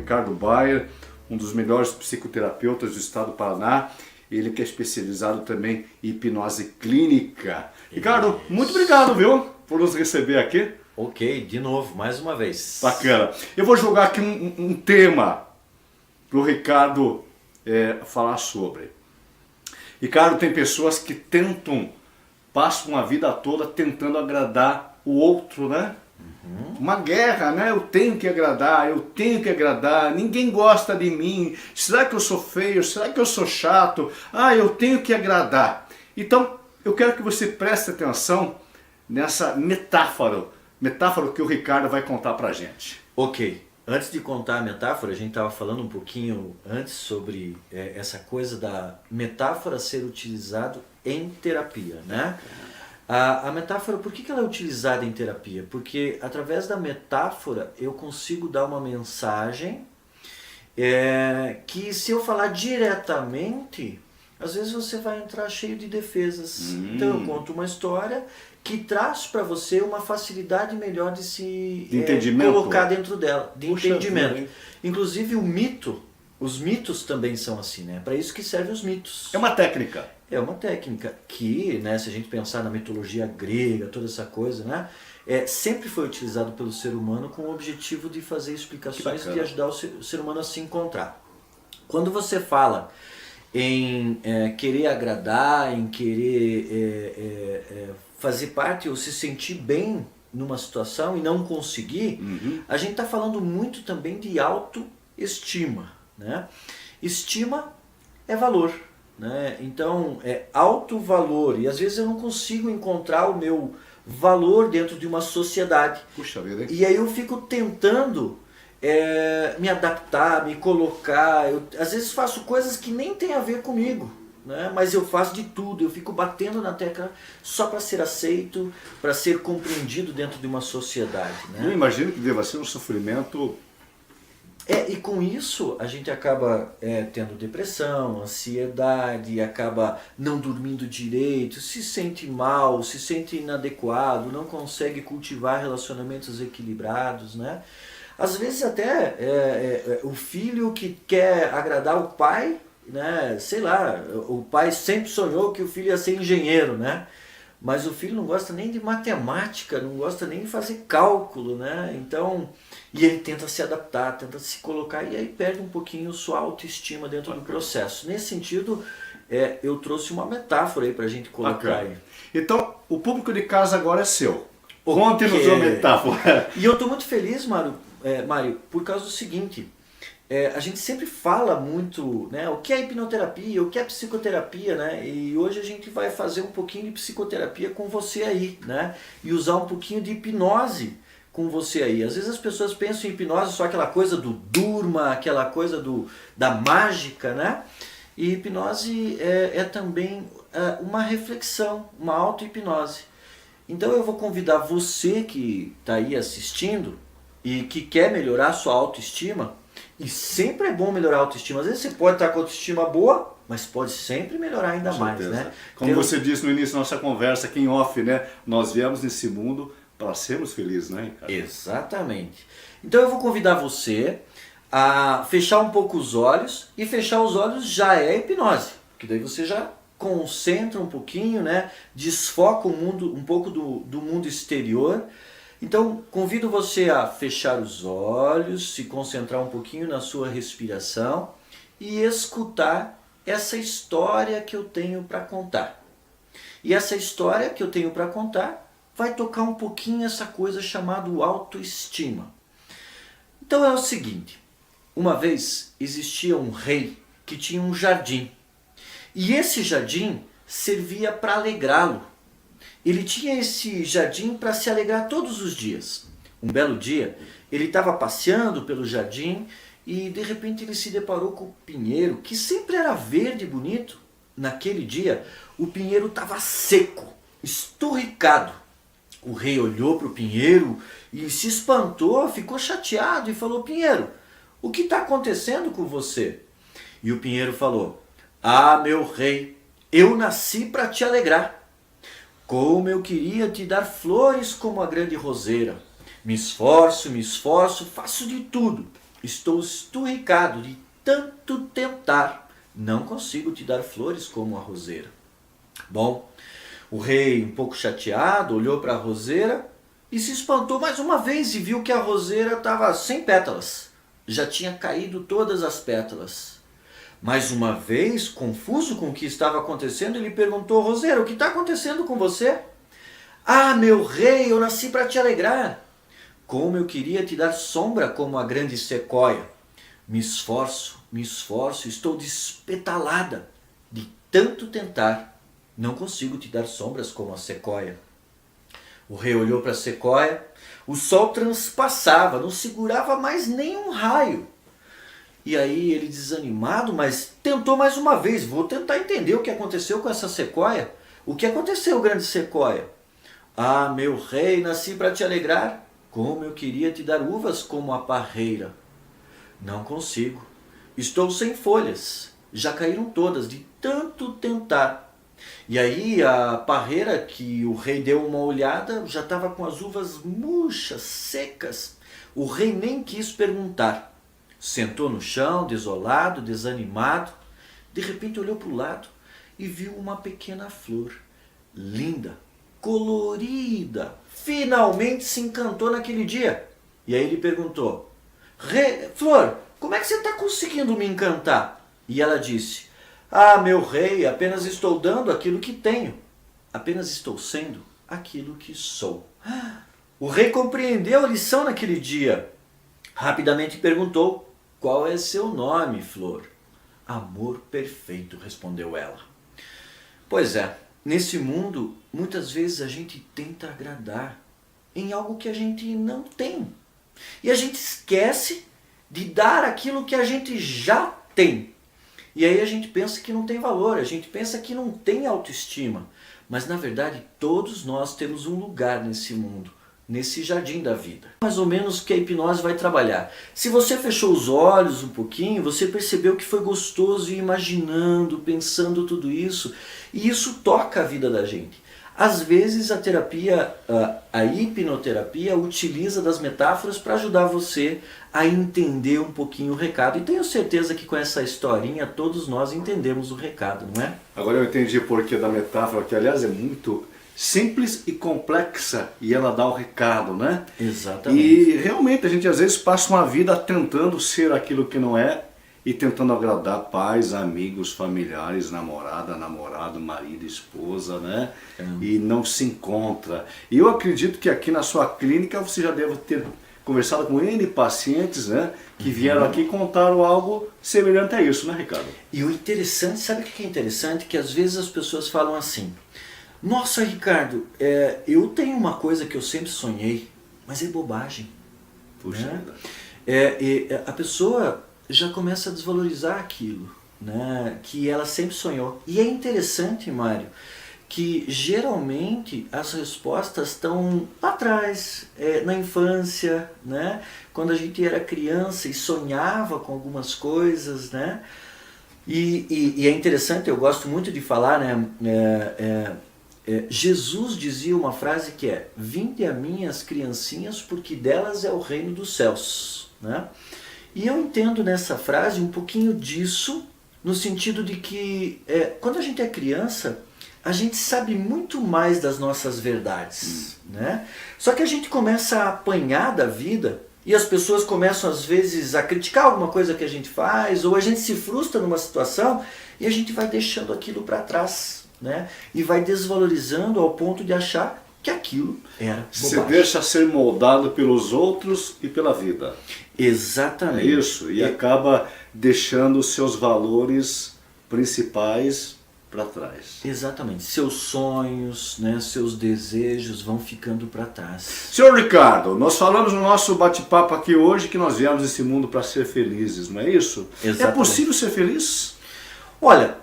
Ricardo Bayer, um dos melhores psicoterapeutas do estado do Paraná. Ele que é especializado também em hipnose clínica. Ricardo, muito obrigado, viu, por nos receber aqui. Ok, de novo, mais uma vez. Bacana. Eu vou jogar aqui um tema para o Ricardo falar sobre. Ricardo, tem pessoas que passam a vida toda tentando agradar o outro, né? Uma guerra, né? Eu tenho que agradar, ninguém gosta de mim. Será que eu sou feio? Será que eu sou chato? Eu tenho que agradar. Então, eu quero que você preste atenção nessa metáfora que o Ricardo vai contar pra gente. Ok, antes de contar a metáfora, a gente estava falando um pouquinho antes sobre essa coisa da metáfora ser utilizado em terapia, né? A metáfora, por que ela é utilizada em terapia? Porque através da metáfora eu consigo dar uma mensagem que, se eu falar diretamente, às vezes você vai entrar cheio de defesas. Então eu conto uma história que traz para você uma facilidade melhor de se colocar dentro dela, de entendimento. Inclusive os mitos também são assim, né? Para isso que servem os mitos. É uma técnica. É uma técnica que, né, se a gente pensar na mitologia grega, toda essa coisa, né, sempre foi utilizado pelo ser humano com o objetivo de fazer explicações e de ajudar o ser humano a se encontrar. Quando você fala em querer agradar, em querer fazer parte ou se sentir bem numa situação e não conseguir, a gente está falando muito também de autoestima, né? Estima é valor. Né? Então, alto valor, e às vezes eu não consigo encontrar o meu valor dentro de uma sociedade. Puxa vida, hein? E aí eu fico tentando me adaptar, me colocar. Eu, às vezes faço coisas que nem tem a ver comigo, né? Mas eu faço de tudo, eu fico batendo na tecla só para ser aceito, para ser compreendido dentro de uma sociedade. Né? Eu imagino que deva ser um sofrimento. E com isso a gente acaba tendo depressão, ansiedade, acaba não dormindo direito, se sente mal, se sente inadequado, não consegue cultivar relacionamentos equilibrados, né? Às vezes até o filho que quer agradar o pai, né? Sei lá, o pai sempre sonhou que o filho ia ser engenheiro, né? Mas o filho não gosta nem de matemática, não gosta nem de fazer cálculo, né? Então, e ele tenta se adaptar, tenta se colocar e aí perde um pouquinho sua autoestima dentro do processo. Nesse sentido, eu trouxe uma metáfora aí pra gente colocar aí. Então, o público de casa agora é seu. Conte-nos uma metáfora. E eu estou muito feliz, Mário, por causa do seguinte. A gente sempre fala muito, né, o que é hipnoterapia, o que é psicoterapia, né, e hoje a gente vai fazer um pouquinho de psicoterapia com você aí, né, e usar um pouquinho de hipnose com você aí. Às vezes as pessoas pensam em hipnose só aquela coisa do durma, aquela coisa da mágica, né, e hipnose é também uma reflexão, uma auto-hipnose. Então eu vou convidar você que está aí assistindo e que quer melhorar a sua autoestima. E sempre é bom melhorar a autoestima. Às vezes você pode estar com a autoestima boa, mas pode sempre melhorar ainda mais, né? Como você disse no início da nossa conversa aqui em off, né? Nós viemos nesse mundo para sermos felizes, né, Ricardo? Exatamente. Então eu vou convidar você a fechar um pouco os olhos, e fechar os olhos já é hipnose, porque daí você já concentra um pouquinho, né? Desfoca um pouco do mundo exterior. Então, convido você a fechar os olhos, se concentrar um pouquinho na sua respiração e escutar essa história que eu tenho para contar. E essa história que eu tenho para contar vai tocar um pouquinho essa coisa chamada autoestima. Então é o seguinte, uma vez existia um rei que tinha um jardim. E esse jardim servia para alegrá-lo. Ele tinha esse jardim para se alegrar todos os dias. Um belo dia, ele estava passeando pelo jardim e de repente ele se deparou com o pinheiro, que sempre era verde e bonito. Naquele dia, o pinheiro estava seco, esturricado. O rei olhou para o pinheiro e se espantou, ficou chateado e falou: Pinheiro, o que está acontecendo com você? E o pinheiro falou: Ah, meu rei, eu nasci para te alegrar. Como eu queria te dar flores como a grande roseira. Me esforço, faço de tudo. estou esturricado de tanto tentar. Não consigo te dar flores como a roseira. Bom, o rei, um pouco chateado, olhou para a roseira e se espantou mais uma vez e viu que a roseira estava sem pétalas. Já tinha caído todas as pétalas. Mais uma vez, confuso com o que estava acontecendo, ele perguntou: roseira, o que está acontecendo com você? Ah, meu rei, eu nasci para te alegrar. Como eu queria te dar sombra como a grande sequoia. Me esforço, estou despetalada de tanto tentar. Não consigo te dar sombras como a sequoia. O rei olhou para a sequoia. O sol transpassava, não segurava mais nenhum raio. E aí ele, desanimado, mas tentou mais uma vez. Vou tentar entender o que aconteceu com essa sequoia. O que aconteceu, grande sequoia? Ah, meu rei, nasci para te alegrar. Como eu queria te dar uvas como a parreira. Não consigo. Estou sem folhas. Já caíram todas de tanto tentar. E aí a parreira, que o rei deu uma olhada, já estava com as uvas murchas, secas. O rei nem quis perguntar. Sentou no chão, desolado, desanimado. De repente olhou para o lado e viu uma pequena flor. Linda, colorida. Finalmente se encantou naquele dia. E aí ele perguntou: Flor, como é que você está conseguindo me encantar? E ela disse: ah, meu rei, apenas estou dando aquilo que tenho. Apenas estou sendo aquilo que sou. O rei compreendeu a lição naquele dia. Rapidamente perguntou: qual é seu nome, Flor? Amor perfeito, respondeu ela. Pois é, nesse mundo, muitas vezes a gente tenta agradar em algo que a gente não tem. E a gente esquece de dar aquilo que a gente já tem. E aí a gente pensa que não tem valor, a gente pensa que não tem autoestima. Mas na verdade todos nós temos um lugar nesse mundo, nesse jardim da vida. Mais ou menos que a hipnose vai trabalhar. Se você fechou os olhos um pouquinho, você percebeu que foi gostoso ir imaginando, pensando tudo isso. E isso toca a vida da gente. Às vezes a terapia, a hipnoterapia utiliza das metáforas para ajudar você a entender um pouquinho o recado. E tenho certeza que com essa historinha todos nós entendemos o recado, não é? Agora eu entendi o porquê da metáfora, que aliás é muito simples e complexa, e ela dá o recado, né? Exatamente. E realmente a gente às vezes passa uma vida tentando ser aquilo que não é, e tentando agradar pais, amigos, familiares, namorada, namorado, marido, esposa, né? E não se encontra. E eu acredito que aqui na sua clínica você já deve ter conversado com N pacientes, né? Que vieram aqui e contaram algo semelhante a isso, né, Ricardo? E o interessante, sabe o que é interessante? Que às vezes as pessoas falam assim: nossa, Ricardo, eu tenho uma coisa que eu sempre sonhei, mas é bobagem. Puxa, né? A pessoa já começa a desvalorizar aquilo, né, que ela sempre sonhou. E é interessante, Mário, que geralmente as respostas estão lá atrás, na infância, né, quando a gente era criança e sonhava com algumas coisas, né, e é interessante, eu gosto muito de falar, né, Jesus dizia uma frase que é: vinde a mim as criancinhas, porque delas é o reino dos céus, né? E eu entendo nessa frase um pouquinho disso, no sentido de que quando a gente é criança, a gente sabe muito mais das nossas verdades, né? Só que a gente começa a apanhar da vida e as pessoas começam às vezes a criticar alguma coisa que a gente faz, ou a gente se frustra numa situação e a gente vai deixando aquilo para trás, né? E vai desvalorizando ao ponto de achar que aquilo era bobagem. Você deixa ser moldado pelos outros e pela vida. Exatamente. É isso, e acaba deixando os seus valores principais para trás. Exatamente. Seus sonhos, né, seus desejos vão ficando para trás. Senhor Ricardo, nós falamos no nosso bate-papo aqui hoje que nós viemos nesse mundo para ser felizes, não é isso? Exatamente. É possível ser feliz? Olha,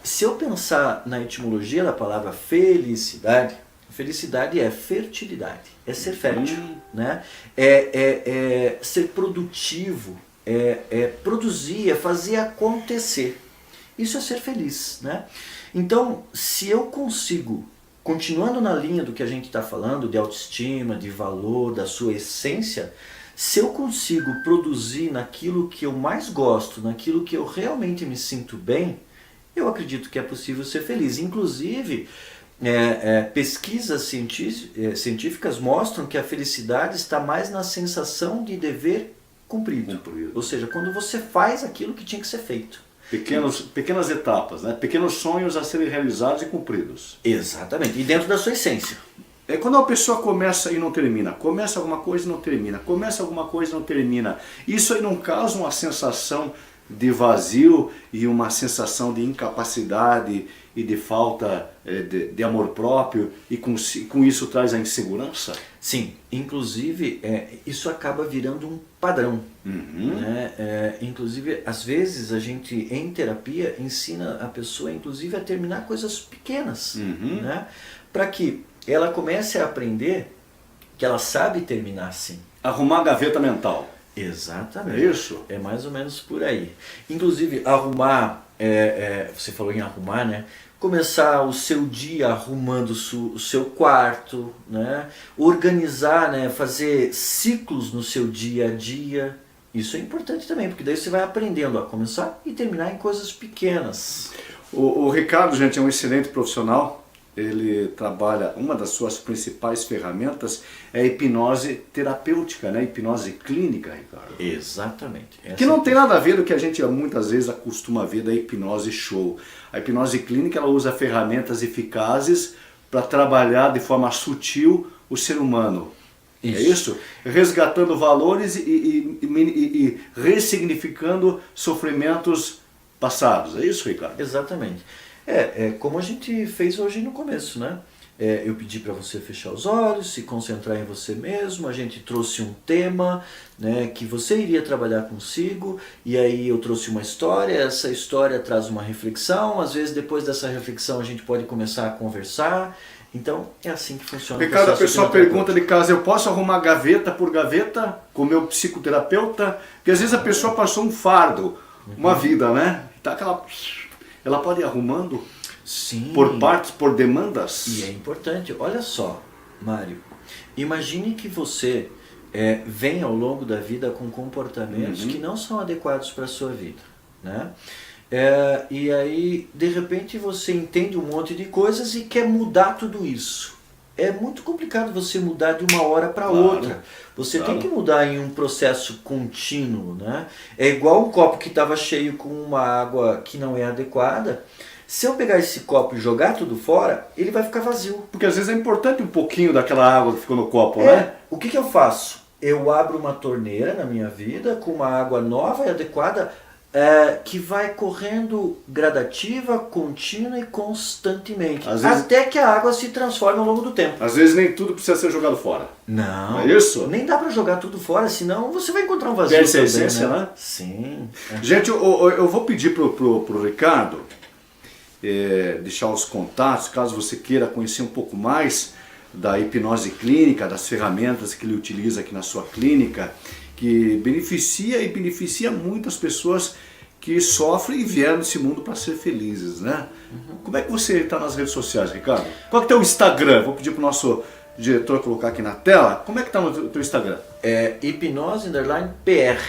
se eu pensar na etimologia da palavra felicidade, felicidade é fertilidade, é ser fértil, né? É ser produtivo, é produzir, é fazer acontecer. Isso é ser feliz, né? Então, se eu consigo, continuando na linha do que a gente está falando, de autoestima, de valor, da sua essência, Se eu consigo produzir naquilo que eu mais gosto, naquilo que eu realmente me sinto bem, eu acredito que é possível ser feliz. Inclusive, pesquisas científicas mostram que a felicidade está mais na sensação de dever cumprido. Ou seja, quando você faz aquilo que tinha que ser feito. Pequenas etapas, né? Pequenos sonhos a serem realizados e cumpridos. Exatamente, e dentro da sua essência. É quando a pessoa começa e não termina, começa alguma coisa e não termina, começa alguma coisa e não termina. Isso aí não causa uma sensação de vazio e uma sensação de incapacidade e de falta de amor próprio, e com isso traz a insegurança? Sim, inclusive isso acaba virando um padrão. Né? Inclusive, às vezes a gente em terapia ensina a pessoa inclusive a terminar coisas pequenas, né? Para que ela comece a aprender que ela sabe terminar sim. Arrumar a gaveta mental. Exatamente. É isso? É mais ou menos por aí. Inclusive, arrumar, você falou em arrumar, né? Começar o seu dia arrumando o seu quarto, né? Organizar, né? Fazer ciclos no seu dia a dia. Isso é importante também, porque daí você vai aprendendo a começar e terminar em coisas pequenas. O Ricardo, gente, é um excelente profissional. Ele trabalha, uma das suas principais ferramentas é a hipnose terapêutica, né? Hipnose clínica, Ricardo. Exatamente. Que não tem nada a ver com o que a gente muitas vezes acostuma ver da hipnose show. A hipnose clínica, ela usa ferramentas eficazes para trabalhar de forma sutil o ser humano. Isso. É isso? Resgatando valores e ressignificando sofrimentos passados. É isso, Ricardo? Exatamente. Como a gente fez hoje no começo, né? Eu pedi para você fechar os olhos, se concentrar em você mesmo, a gente trouxe um tema, né, que você iria trabalhar consigo, e aí eu trouxe uma história, essa história traz uma reflexão, às vezes depois dessa reflexão a gente pode começar a conversar, então é assim que funciona. Ricardo, a pessoa pergunta de casa, eu posso arrumar gaveta por gaveta com o meu psicoterapeuta? Porque às vezes a pessoa passou um fardo, uma vida, né? Tá aquela... Ela pode ir arrumando? Sim. Por partes, por demandas? E é importante. Olha só, Mário, imagine que você vem ao longo da vida com comportamentos que não são adequados para a sua vida, né? E aí, de repente, você entende um monte de coisas e quer mudar tudo isso. É muito complicado você mudar de uma hora para outra. Você tem que mudar em um processo contínuo, né? É igual um copo que estava cheio com uma água que não é adequada. Se eu pegar esse copo e jogar tudo fora, ele vai ficar vazio. Porque às vezes é importante um pouquinho daquela água que ficou no copo, né? O que eu faço? Eu abro uma torneira na minha vida com uma água nova e adequada, que vai correndo gradativa, contínua e constantemente. Até que a água se transforme ao longo do tempo. Às vezes nem tudo precisa ser jogado fora. Não. É isso? Nem dá para jogar tudo fora, senão você vai encontrar um vazio. Perde a essência, né? Sim. Gente, eu vou pedir pro Ricardo deixar os contatos, caso você queira conhecer um pouco mais da hipnose clínica, das ferramentas que ele utiliza aqui na sua clínica, que beneficia muitas pessoas que sofrem e vieram nesse mundo para ser felizes, né? Como é que você está nas redes sociais, Ricardo? Qual que é o teu Instagram? Vou pedir para o nosso diretor colocar aqui na tela. Como é que está no teu Instagram? Hipnose_PR.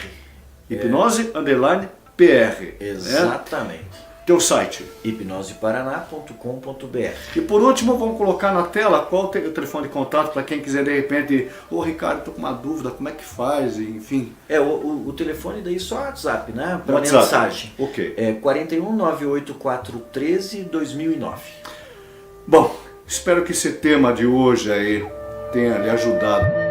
Hipnose_PR. Exatamente. Teu site? hipnoseparaná.com.br. E por último, vamos colocar na tela qual o telefone de contato para quem quiser de repente, Ricardo, estou com uma dúvida, como é que faz, enfim. O telefone daí só WhatsApp, né? Para mensagem. Ok. 41 98413 2009. Bom, espero que esse tema de hoje aí tenha lhe ajudado.